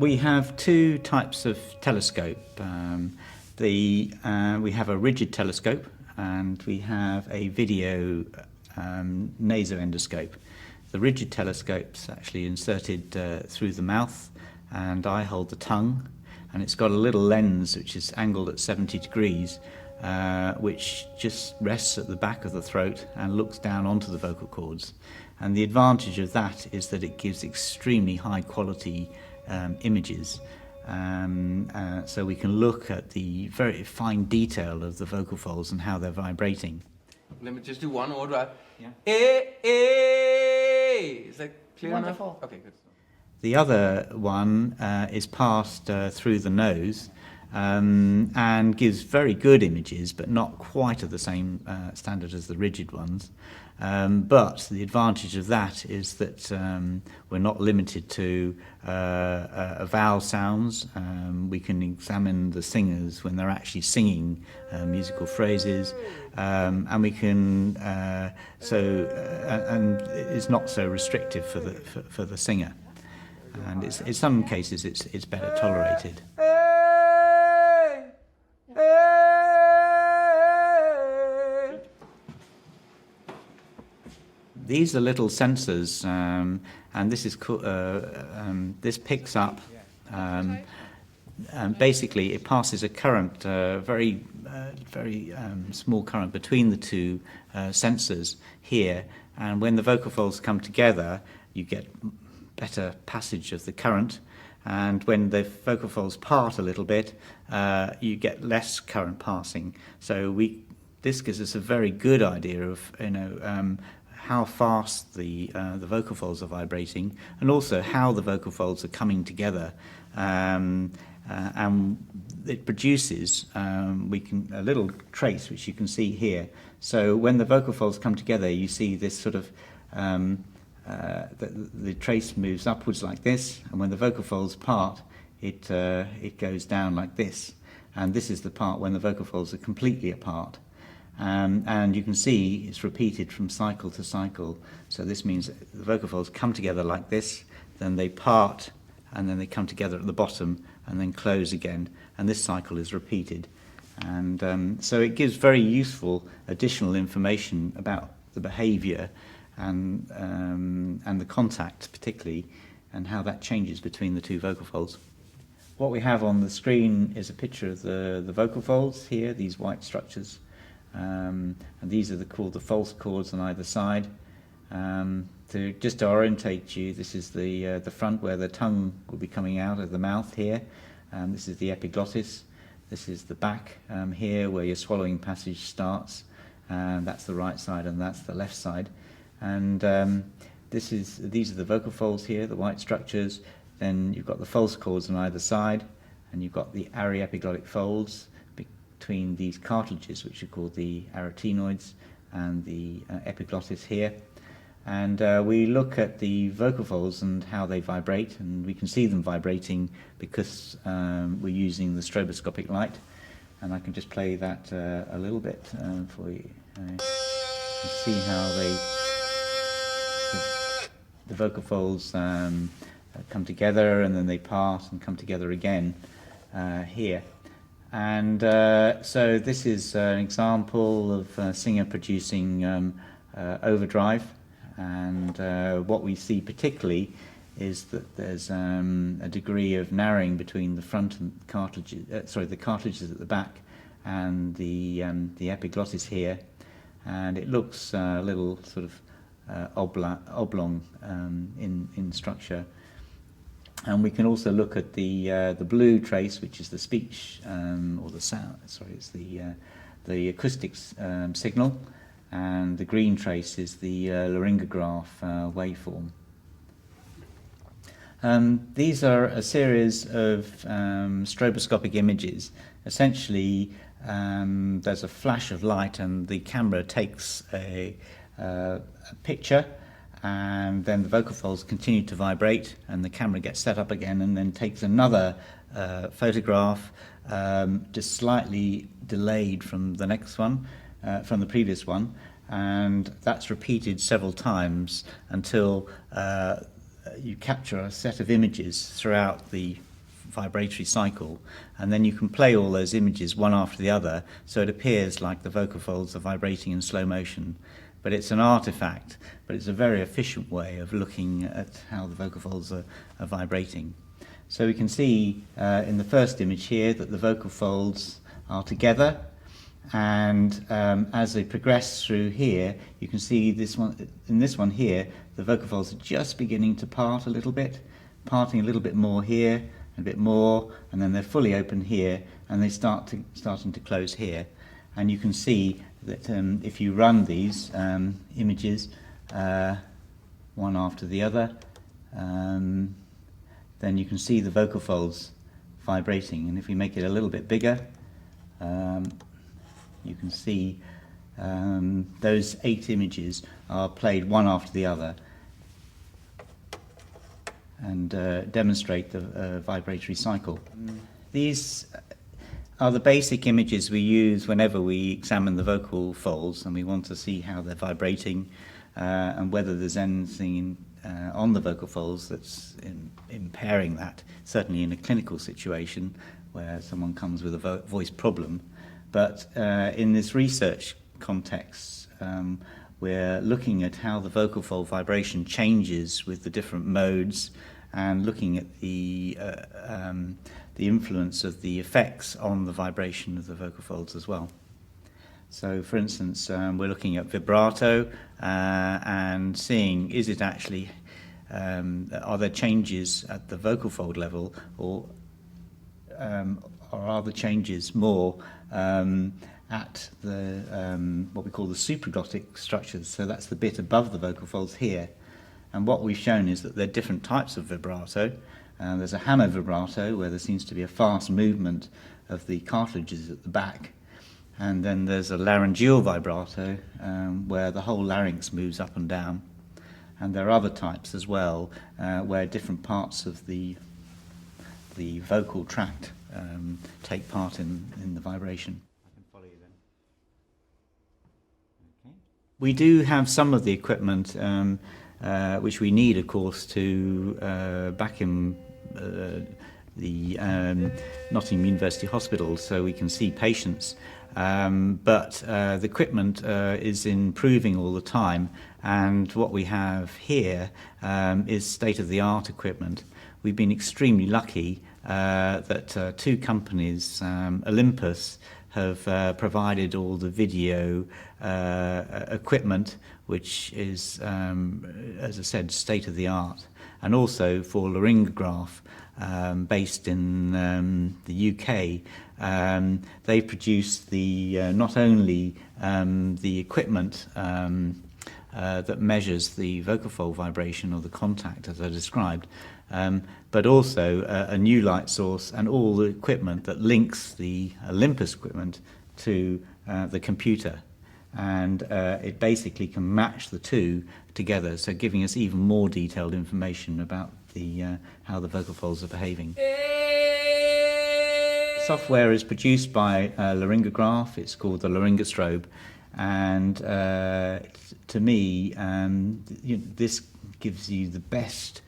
We have two types of telescope. We have a rigid telescope and we have a video nasoendoscope. The rigid telescope's actually inserted through the mouth, and I hold the tongue, and it's got a little lens which is angled at 70 degrees, which just rests at the back of the throat and looks down onto the vocal cords. And the advantage of that is that it gives extremely high quality images. So we can look at the very fine detail of the vocal folds and how they're vibrating. Let me just do one overdrive. Yeah. Is that clear Wonderful. enough? Okay, good. The other one is passed through the nose and gives very good images, but not quite of the same standard as the rigid ones. But the advantage of that is that we're not limited to vowel sounds. We can examine the singers when they're actually singing musical phrases, and we can and it's not so restrictive for the singer. And in some cases it's better tolerated. These are little sensors, and this is this picks up. And basically, it passes a current, very small current between the two sensors here. And when the vocal folds come together, you get better passage of the current. And when the vocal folds part a little bit, you get less current passing. So this gives us a very good idea of how fast the vocal folds are vibrating, and also how the vocal folds are coming together, and it produces a little trace which you can see here. So when the vocal folds come together, you see this sort of the trace moves upwards like this, and when the vocal folds part, it goes down like this, and this is the part when the vocal folds are completely apart. And you can see it's repeated from cycle to cycle. So this means that the vocal folds come together like this, then they part, and then they come together at the bottom and then close again. And this cycle is repeated. And so it gives very useful additional information about the behaviour and the contact particularly, and how that changes between the two vocal folds. What we have on the screen is a picture of the vocal folds here, these white structures. And these are called the false chords on either side. Just to orientate you, this is the front where the tongue will be coming out of the mouth here. This is the epiglottis. This is the back here where your swallowing passage starts. That's the right side and that's the left side. And these are the vocal folds here, the white structures. Then you've got the false chords on either side, and you've got the aryepiglottic folds between these cartilages, which are called the arytenoids, and the epiglottis here. And we look at the vocal folds and how they vibrate, and we can see them vibrating because we're using the stroboscopic light. And I can just play that a little bit for you. You can see how the vocal folds come together, and then they part and come together again here. And so this is an example of a singer producing overdrive, and what we see particularly is that there's a degree of narrowing between the front and cartilages, the cartilages at the back and the epiglottis here, and it looks a little sort of oblong in structure. And we can also look at the blue trace, which is the speech or the sound. Sorry, it's the acoustics signal, and the green trace is the laryngograph waveform. These are a series of stroboscopic images. Essentially, there's a flash of light, and the camera takes a picture. And then the vocal folds continue to vibrate, and the camera gets set up again and then takes another photograph, just slightly delayed from the next one, from the previous one, and that's repeated several times until you capture a set of images throughout the vibratory cycle, and then you can play all those images one after the other, so it appears like the vocal folds are vibrating in slow motion. But it's an artifact, but it's a very efficient way of looking at how the vocal folds are vibrating. So we can see in the first image here that the vocal folds are together, and as they progress through here, you can see this one. In this one here, the vocal folds are just beginning to part a little bit, parting a little bit more here, a bit more, and then they're fully open here, and they starting to close here. And you can see that if you run these images one after the other, then you can see the vocal folds vibrating. And if we make it a little bit bigger, you can see those 8 images are played one after the other and demonstrate the vibratory cycle. These are the basic images we use whenever we examine the vocal folds and we want to see how they're vibrating and whether there's anything on the vocal folds that's impairing that, certainly in a clinical situation where someone comes with a voice problem. But in this research context, we're looking at how the vocal fold vibration changes with the different modes and looking at the influence of the effects on the vibration of the vocal folds as well. So, for instance, we're looking at vibrato and seeing, is it actually, are there changes at the vocal fold level, or are the changes more at the what we call the supraglottic structures? So that's the bit above the vocal folds here. And what we've shown is that there are different types of vibrato. There's a hammer vibrato, where there seems to be a fast movement of the cartilages at the back. And then there's a laryngeal vibrato, where the whole larynx moves up and down. And there are other types as well, where different parts of the vocal tract take part in the vibration. I can follow you then. Okay. We do have some of the equipment which we need, of course, to back in the Nottingham University Hospital, so we can see patients. But the equipment is improving all the time, and what we have here is state-of-the-art equipment. We've been extremely lucky that 2 companies, Olympus, have provided all the video equipment, which is, as I said, state-of-the-art, and also for laryngograph, based in the UK. They produced the not only the equipment that measures the vocal fold vibration or the contact, as I described, but also a new light source and all the equipment that links the Olympus equipment to the computer. And it basically can match the two together, so giving us even more detailed information about the how the vocal folds are behaving. Software is produced by Laryngograph. It's called the Laryngostrobe, and to me, this gives you the best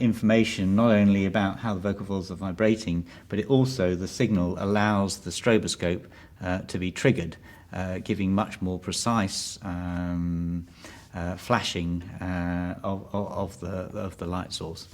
information not only about how the vocal folds are vibrating, but it also, the signal allows the stroboscope to be triggered, giving much more precise flashing of the light source.